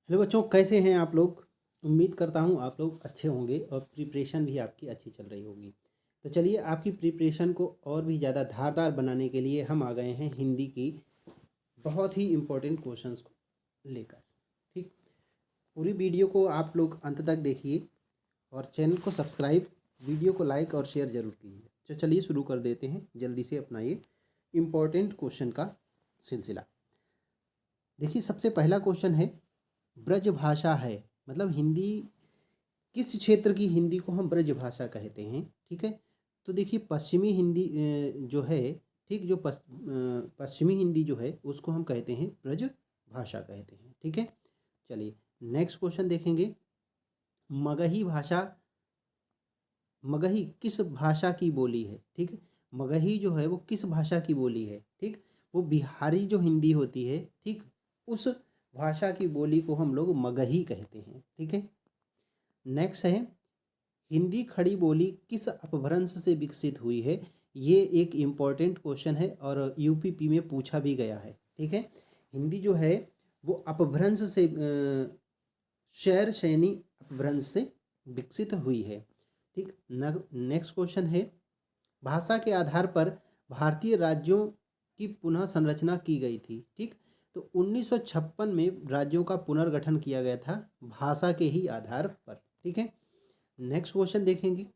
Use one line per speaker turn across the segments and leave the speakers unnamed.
Hello बच्चों, कैसे हैं आप लोग। उम्मीद करता हूँ आप लोग अच्छे होंगे और प्रिपरेशन भी आपकी अच्छी चल रही होगी। तो चलिए, आपकी प्रिपरेशन को और भी ज़्यादा धारदार बनाने के लिए हम आ गए हैं हिंदी की बहुत ही इम्पोर्टेंट क्वेश्चंस को लेकर। ठीक, पूरी वीडियो को आप लोग अंत तक देखिए और चैनल को सब्सक्राइब, वीडियो को लाइक और शेयर ज़रूर कीजिए। तो चलिए शुरू कर देते हैं जल्दी से अपना ये इम्पोर्टेंट क्वेश्चन का सिलसिला। देखिए, सबसे पहला क्वेश्चन है, ब्रज भाषा है मतलब हिंदी, किस क्षेत्र की हिंदी को हम ब्रज भाषा कहते हैं। ठीक है, तो देखिए पश्चिमी हिंदी जो है, ठीक, जो पश्चिमी हिंदी जो है उसको हम कहते हैं ब्रज भाषा कहते हैं। ठीक है, चलिए नेक्स्ट क्वेश्चन देखेंगे। मगही भाषा, मगही किस भाषा की बोली है। ठीक है, मगही जो है वो किस भाषा की बोली है। ठीक, वो बिहारी जो हिंदी होती है, ठीक, उस भाषा की बोली को हम लोग मगही कहते हैं। ठीक है, नेक्स्ट है, हिंदी खड़ी बोली किस अपभ्रंश से विकसित हुई है। ये एक इम्पॉर्टेंट क्वेश्चन है और यूपीपी में पूछा भी गया है। ठीक है, हिंदी जो है वो अपभ्रंश से शैर शैनी अपभ्रंश से विकसित हुई है। ठीक, नेक्स्ट क्वेश्चन है, भाषा के आधार पर भारतीय राज्यों की पुनः संरचना की गई थी। ठीक, तो 1956 में राज्यों का पुनर्गठन किया गया था भाषा के ही आधार पर। ठीक है, नेक्स्ट क्वेश्चन देखेंगे,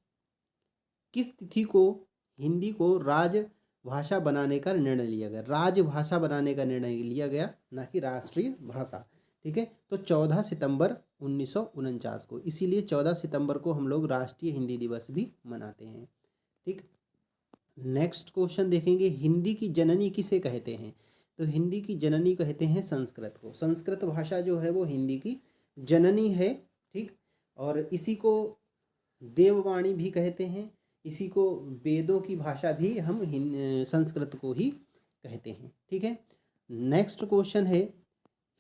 किस तिथि को हिंदी को राजभाषा बनाने का निर्णय लिया गया। राजभाषा बनाने का निर्णय लिया गया, ना कि राष्ट्रीय भाषा। ठीक है, तो 14 सितंबर 1949 को, इसीलिए 14 सितंबर को हम लोग राष्ट्रीय हिंदी दिवस भी मनाते हैं। ठीक, नेक्स्ट क्वेश्चन देखेंगे, हिंदी की जननी किसे कहते हैं। तो हिंदी की जननी कहते हैं संस्कृत को। संस्कृत भाषा जो है वो हिंदी की जननी है। ठीक, और इसी को देववाणी भी कहते हैं, इसी को वेदों की भाषा भी हम संस्कृत को ही कहते हैं। ठीक है, नेक्स्ट क्वेश्चन है,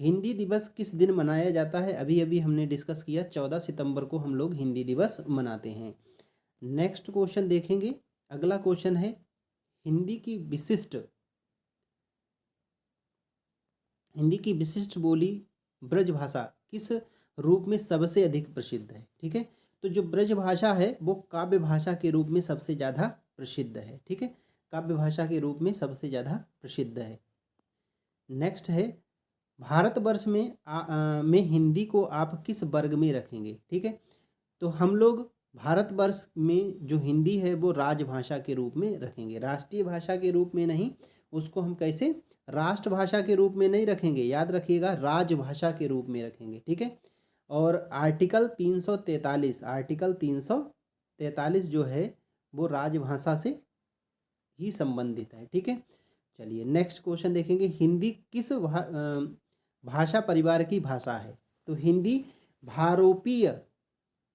हिंदी दिवस किस दिन मनाया जाता है। अभी अभी हमने डिस्कस किया, 14 सितंबर को हम लोग हिंदी दिवस मनाते हैं। नेक्स्ट क्वेश्चन देखेंगे, अगला क्वेश्चन है, हिंदी की विशिष्ट हिंदी की विशिष्ट बोली ब्रज भाषा किस रूप में सबसे अधिक प्रसिद्ध है। ठीक है, तो जो ब्रज भाषा है वो काव्य भाषा के रूप में सबसे ज़्यादा प्रसिद्ध है। ठीक है, काव्य भाषा के रूप में सबसे ज़्यादा प्रसिद्ध है। नेक्स्ट है, भारतवर्ष में हिंदी को आप किस वर्ग में रखेंगे। ठीक है, तो हम लोग भारतवर्ष में जो हिंदी है वो राजभाषा के रूप में रखेंगे, राष्ट्रीय भाषा के रूप में नहीं। उसको हम कैसे, राष्ट्रभाषा के रूप में नहीं रखेंगे, याद रखिएगा, राजभाषा के रूप में रखेंगे। ठीक है, और आर्टिकल 343 जो है वो राजभाषा से ही संबंधित है। ठीक है, चलिए नेक्स्ट क्वेश्चन देखेंगे, हिंदी किस भाषा परिवार की भाषा है। तो हिंदी भारोपीय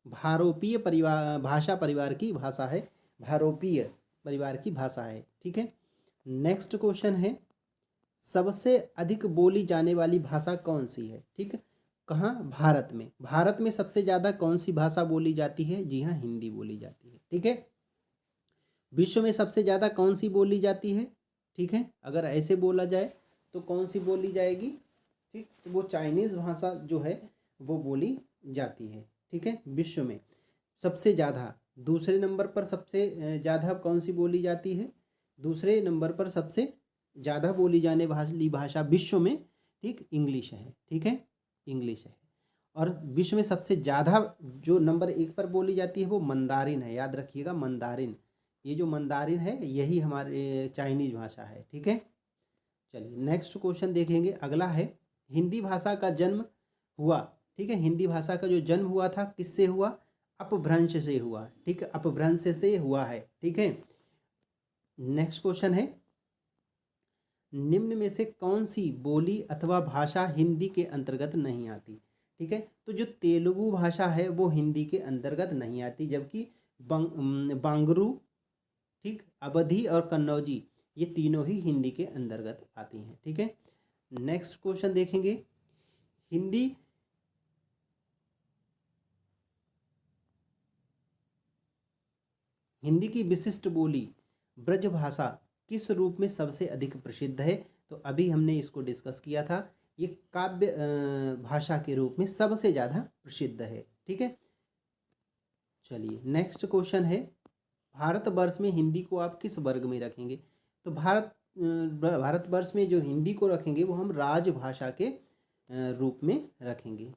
भारोपीय परिवार भाषा परिवार की भाषा है, भारोपीय परिवार की भाषा है। ठीक है, नेक्स्ट क्वेश्चन है, सबसे अधिक बोली जाने वाली भाषा कौन सी है। ठीक है, कहाँ, भारत में। भारत में सबसे ज़्यादा कौन सी भाषा बोली जाती है। जी हाँ, हिंदी बोली जाती है। ठीक है, विश्व में सबसे ज़्यादा कौन सी बोली जाती है। ठीक है, अगर ऐसे बोला जाए तो कौन सी बोली जाएगी। ठीक, तो वो चाइनीज़ भाषा जो है वो बोली जाती है। ठीक है, विश्व में सबसे ज़्यादा, दूसरे नंबर पर सबसे ज़्यादा कौन सी बोली जाती है। दूसरे नंबर पर सबसे ज़्यादा बोली जाने वाली भाषा विश्व में, ठीक, इंग्लिश है। ठीक है, इंग्लिश है। और विश्व में सबसे ज़्यादा जो नंबर 1 पर बोली जाती है वो मंदारिन है, याद रखिएगा, मंदारिन। ये जो मंदारिन है यही हमारे चाइनीज़ भाषा है। ठीक है, चलिए नेक्स्ट क्वेश्चन देखेंगे, अगला है, हिंदी भाषा का जन्म हुआ। ठीक है, हिंदी भाषा का जो जन्म हुआ था किससे हुआ, अपभ्रंश से हुआ। ठीक है, अपभ्रंश से हुआ है। ठीक है, नेक्स्ट क्वेश्चन है, निम्न में से कौन सी बोली अथवा भाषा हिंदी के अंतर्गत नहीं आती। ठीक है, तो जो तेलुगु भाषा है वो हिंदी के अंतर्गत नहीं आती, जबकि बांगरू, ठीक, अवधी और कन्नौजी, ये तीनों ही हिंदी के अंतर्गत आती हैं। ठीक है, नेक्स्ट क्वेश्चन देखेंगे, हिंदी हिंदी की विशिष्ट बोली ब्रजभाषा किस रूप में सबसे अधिक प्रसिद्ध है। तो अभी हमने इसको डिस्कस किया था, ये काव्य भाषा के रूप में सबसे ज़्यादा प्रसिद्ध है। ठीक है, चलिए नेक्स्ट क्वेश्चन है, भारतवर्ष में हिंदी को आप किस वर्ग में रखेंगे? तो भारतवर्ष में जो हिंदी को रखेंगे वो हम राजभाषा के रूप में रखेंगे।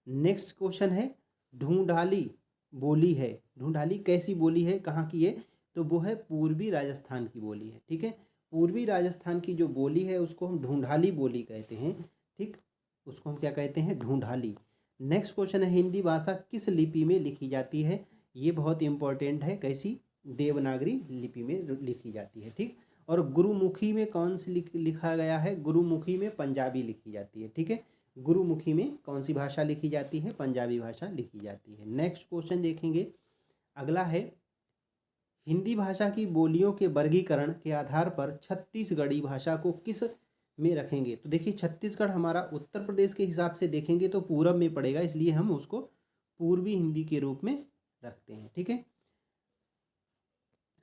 नेक्स्ट क्वेश्चन है, ढूंढाली बोली है, ढूंढाली कैसी बोली है, कहाँ की है? तो वो है पूर्वी राजस्थान की बोली है। ठीक है, पूर्वी राजस्थान की जो बोली है उसको हम ढूंढाली बोली कहते हैं। ठीक, उसको हम क्या कहते हैं? ढूंढाली। नेक्स्ट क्वेश्चन है, हिंदी भाषा किस लिपि में लिखी जाती है? ये बहुत इंपॉर्टेंट है, कैसी? देवनागरी लिपि में लिखी जाती है। ठीक, और गुरुमुखी में कौन सी लिखा गया है? गुरुमुखी में पंजाबी लिखी जाती है। ठीक है, गुरुमुखी में कौन सी भाषा लिखी जाती है? पंजाबी भाषा लिखी जाती है। नेक्स्ट क्वेश्चन देखेंगे, अगला है, हिंदी भाषा की बोलियों के वर्गीकरण के आधार पर छत्तीसगढ़ी भाषा को किस में रखेंगे? तो देखिए, छत्तीसगढ़ हमारा उत्तर प्रदेश के हिसाब से देखेंगे तो पूरब में पड़ेगा, इसलिए हम उसको पूर्वी हिंदी के रूप में रखते हैं। ठीक है,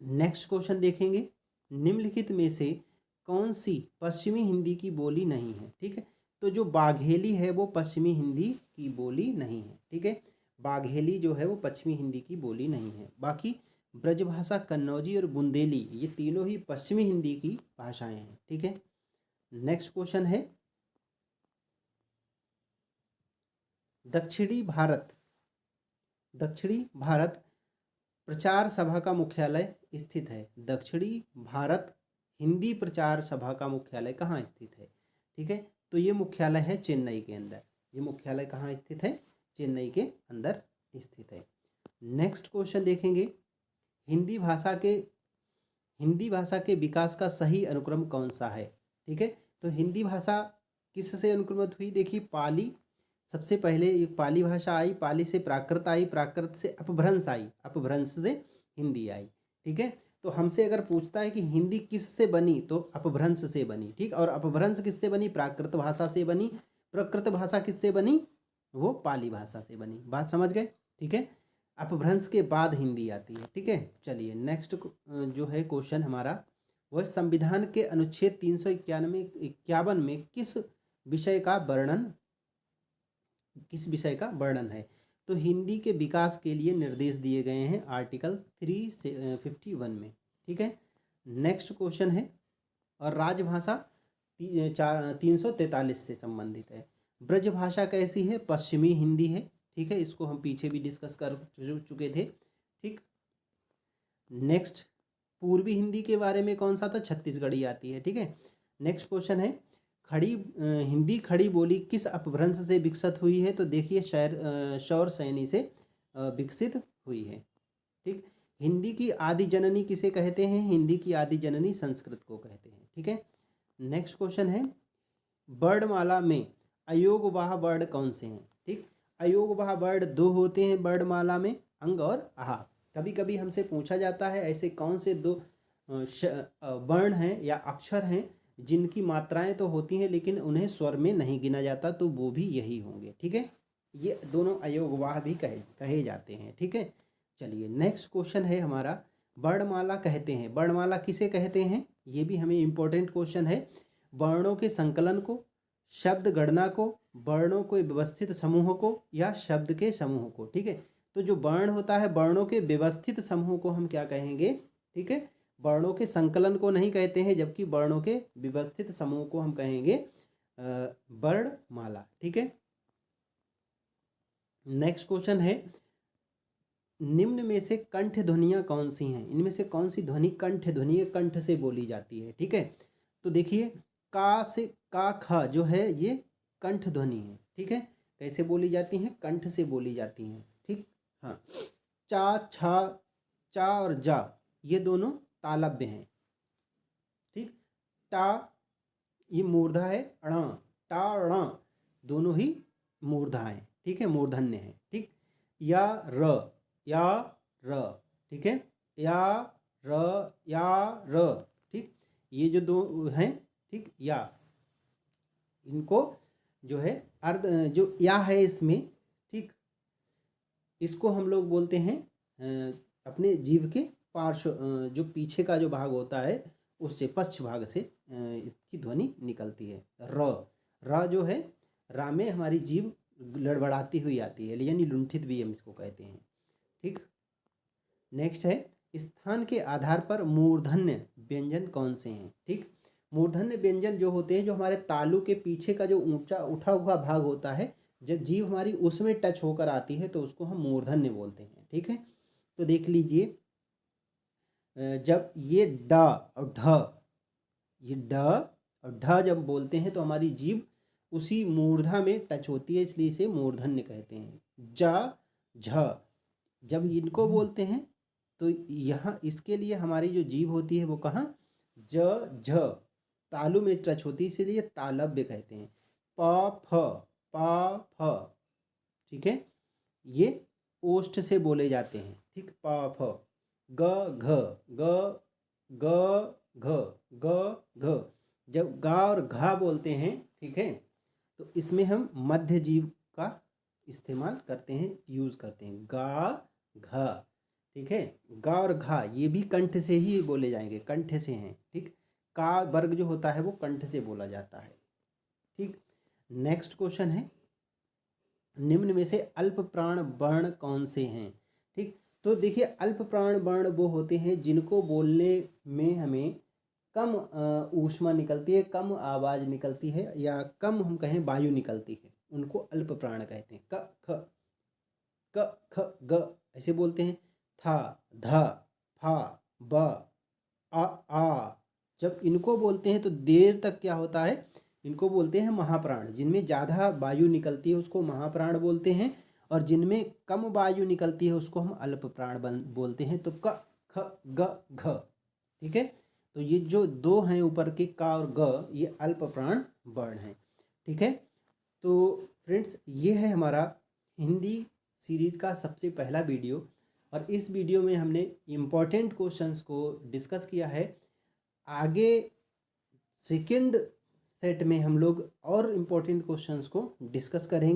नेक्स्ट क्वेश्चन देखेंगे, निम्नलिखित में से कौन सी पश्चिमी हिंदी की बोली नहीं है? ठीक है, तो जो बाघेली है वो पश्चिमी हिंदी की बोली नहीं है। ठीक है, बाघेली जो है वो पश्चिमी हिंदी की बोली नहीं है। बाकी ब्रजभाषा, कन्नौजी और बुंदेली, ये तीनों ही पश्चिमी हिंदी की भाषाएं हैं। ठीक है, नेक्स्ट क्वेश्चन है, दक्षिणी भारत प्रचार सभा का मुख्यालय स्थित है। दक्षिणी भारत हिंदी प्रचार सभा का मुख्यालय कहाँ स्थित है? ठीक है, तो ये मुख्यालय है चेन्नई के अंदर। ये मुख्यालय कहाँ स्थित है? चेन्नई के अंदर स्थित है। नेक्स्ट क्वेश्चन देखेंगे, हिंदी भाषा के विकास का सही अनुक्रम कौन सा है? ठीक है, तो हिंदी भाषा किससे अनुक्रमित हुई? देखिए, पाली, सबसे पहले एक पाली भाषा आई, पाली से प्राकृत आई, प्राकृत से अपभ्रंश आई, अपभ्रंश से हिंदी आई। ठीक है, तो हमसे अगर पूछता है कि हिंदी किससे बनी, तो अपभ्रंश से बनी। ठीक, और अपभ्रंश किससे बनी? प्राकृत भाषा से बनी। प्राकृत भाषा किससे बनी? वो पाली भाषा से बनी। बात समझ गए? ठीक है, अपभ्रंश के बाद हिंदी आती है। ठीक है, चलिए नेक्स्ट जो है क्वेश्चन हमारा, वह संविधान के अनुच्छेद 351 में किस विषय का वर्णन है? तो हिंदी के विकास के लिए निर्देश दिए गए हैं आर्टिकल 351 में। ठीक है, नेक्स्ट क्वेश्चन है, और राजभाषा 343 से संबंधित है। ब्रजभाषा कैसी है? पश्चिमी हिंदी है। ठीक है, इसको हम पीछे भी डिस्कस कर चुके थे। ठीक, नेक्स्ट पूर्वी हिंदी के बारे में कौन सा था? छत्तीसगढ़ी आती है। ठीक है, नेक्स्ट क्वेश्चन है, हिंदी खड़ी बोली किस अपभ्रंश से विकसित हुई है? तो देखिए, शौर सैनी से विकसित हुई है। ठीक, हिंदी की आदि जननी किसे कहते हैं? हिंदी की आदि जननी संस्कृत को कहते हैं। ठीक है, नेक्स्ट क्वेश्चन है, वर्णमाला में अयोगवाह वर्ण कौन से हैं? ठीक, अयोगवाह वर्ण 2 होते हैं वर्णमाला में, अंग और आहा। कभी कभी हमसे पूछा जाता है ऐसे कौन से 2 वर्ण हैं या अक्षर हैं जिनकी मात्राएं तो होती हैं लेकिन उन्हें स्वर में नहीं गिना जाता, तो वो भी यही होंगे। ठीक है, ये दोनों अयोगवाह भी कहे जाते हैं। ठीक है, चलिए नेक्स्ट क्वेश्चन है हमारा, वर्णमाला कहते हैं, वर्णमाला किसे कहते हैं? ये भी हमें इम्पोर्टेंट क्वेश्चन है। वर्णों के संकलन को, शब्द गणना को, वर्णों के व्यवस्थित समूह को, या शब्द के समूह को। ठीक है, तो जो वर्ण होता है, वर्णों के व्यवस्थित समूह को हम क्या कहेंगे? ठीक है, वर्णों के संकलन को नहीं कहते हैं, जबकि वर्णों के व्यवस्थित समूह को हम कहेंगे वर्णमाला। ठीक है, नेक्स्ट क्वेश्चन है, निम्न में से कंठ ध्वनियाँ कौन सी हैं? इनमें से कौन सी ध्वनि कंठ ध्वनि कंठ से बोली जाती है? ठीक है, तो देखिए, का से का ख जो है ये कंठ ध्वनि है। ठीक है, कैसे बोली जाती हैं? कंठ से बोली जाती हैं। ठीक, हाँ, चा, छा, चा और जा ये दोनों तालव्य हैं। ठीक, टा ये मूर्धा है, अणा, टा अणा दोनों ही मूर्धा हैं। ठीक है, मूर्धन्य है। ठीक, या र, ठीक है, या र। ठीक, ये जो 2 हैं, ठीक, या इनको जो है अर्ध जो या है इसमें, ठीक, इसको हम लोग बोलते हैं अपने जीभ के पार्श्व, जो पीछे का जो भाग होता है उससे, पश्च भाग से इसकी ध्वनि निकलती है, र। र जो है, रा में हमारी जीभ लड़बड़ाती हुई आती है, यानी लुंठित भी हम इसको कहते हैं। ठीक। नेक्स्ट है, स्थान के आधार पर मूर्धन्य व्यंजन कौन से हैं। ठीक। मूर्धन्य व्यंजन जो होते हैं, जो हमारे तालु के पीछे का जो ऊंचा उठा हुआ भाग होता है, जब जीभ हमारी उसमें टच होकर आती है तो उसको हम मूर्धन्य बोलते हैं। ठीक है। तो देख लीजिए, जब ये ड और ढ, ये ड और ढ जब बोलते हैं तो हमारी जीभ उसी मूर्धा में टच होती है, इसलिए इसे मूर्धन्य कहते हैं। ज झ जब इनको बोलते हैं तो यहाँ इसके लिए हमारी जो जीभ होती है वो कहाँ, ज झ तालु में टच होती है, इसीलिए तालव्य कहते हैं। प फ, ठीक है, ये ओष्ठ से बोले जाते हैं। ठीक। प फ, ग घ, ग ग घ, ग घ जब गा और घा बोलते हैं, ठीक है, तो इसमें हम मध्य जीभ का इस्तेमाल करते हैं, यूज़ करते हैं। गा घा, ठीक है। गा और घा ये भी कंठ से ही बोले जाएंगे, कंठ से हैं। ठीक। का वर्ग जो होता है वो कंठ से बोला जाता है। ठीक। नेक्स्ट क्वेश्चन है, निम्न में से अल्प प्राण वर्ण कौन से हैं। ठीक। तो देखिए, अल्प प्राण वर्ण वो होते हैं जिनको बोलने में हमें कम ऊष्मा निकलती है, कम आवाज़ निकलती है, या कम हम कहें वायु निकलती है, उनको अल्प प्राण कहते हैं। क ख, क ख ग ऐसे बोलते हैं। था, ध, फा, ब, आ जब इनको बोलते हैं तो देर तक क्या होता है, इनको बोलते हैं महाप्राण। जिनमें ज़्यादा वायु निकलती है उसको महाप्राण बोलते हैं, और जिनमें कम वायु निकलती है उसको हम अल्प प्राण बोलते हैं। तो क ख ग घ, ठीक है। तो ये जो दो हैं ऊपर के, का और ग, ये अल्प प्राण वर्ण हैं। ठीक है। तो फ्रेंड्स, ये है हमारा हिंदी सीरीज़ का सबसे पहला वीडियो, और इस वीडियो में हमने इम्पॉर्टेंट क्वेश्चंस को डिस्कस किया है। आगे सेकंड सेट में हम लोग और इम्पोर्टेंट क्वेश्चंस को डिस्कस करेंगे।